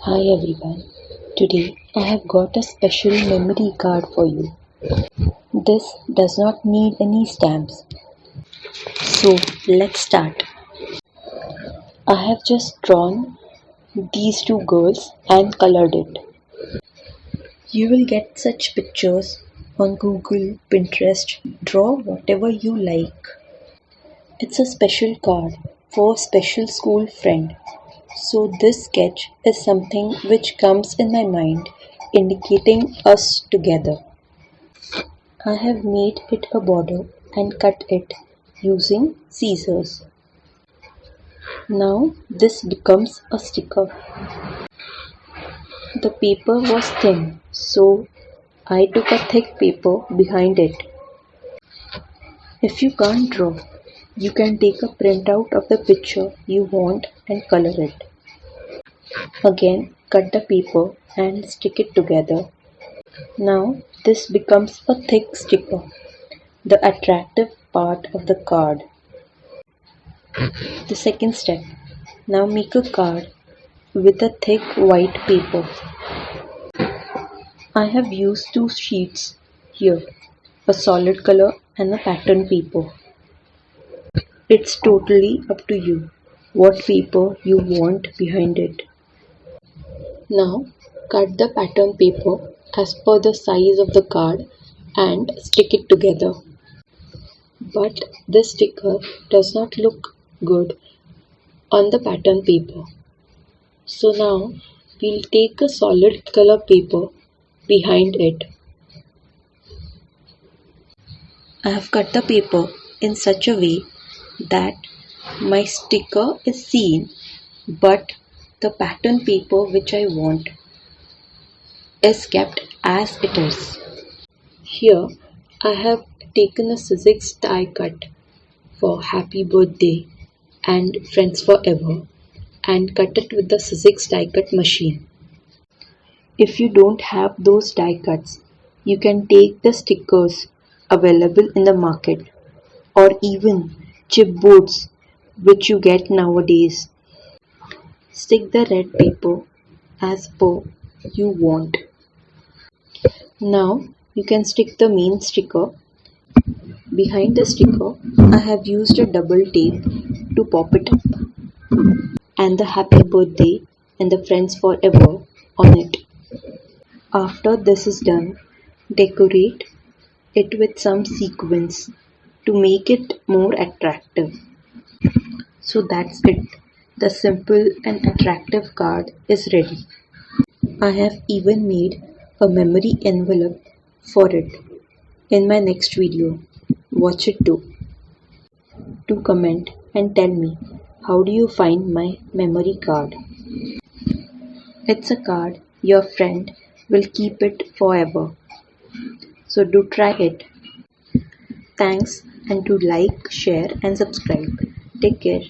Hi everyone, today I have got a special memory card for you. This does not need any stamps. So let's start. I have just drawn these two girls and colored it. You will get such pictures on Google, Pinterest. Draw whatever you like. It's a special card for a special school friend. So this sketch is something which comes in my mind, indicating us together. I have made it a border and cut it using scissors. Now this becomes a sticker. The paper was thin, so I took a thick paper behind it. If you can't draw, you can take a printout of the picture you want and color it. Again, cut the paper and stick it together. Now this becomes a thick sticker, the attractive part of the card. The second step. Now make a card with a thick white paper. I have used two sheets here, a solid color and a pattern paper. It's totally up to you what paper you want behind it. Now cut the pattern paper as per the size of the card and stick it together. But this sticker does not look good on the pattern paper. So now we'll take a solid color paper behind it. I have cut the paper in such a way that my sticker is seen, but the pattern paper which I want is kept as it is. Here I have taken a SIZ660223 die cut for happy birthday and friends forever and cut it with the SIZ660223 die cut machine. If you don't have those die cuts, you can take the stickers available in the market or even chipboards which you get nowadays. Stick the red paper as per you want. Now you can stick the main sticker. Behind the sticker, I have used a double tape to pop it up and the happy birthday and the friends forever on it. After this is done, decorate it with some sequins to make it more attractive. So that's it. The simple and attractive card is ready. I have even made a memory envelope for it in my next video. Watch it too. Do comment and tell me, how do you find my memory card? It's a card your friend will keep it forever. So do try it. Thanks, and do like, share and subscribe. Take care.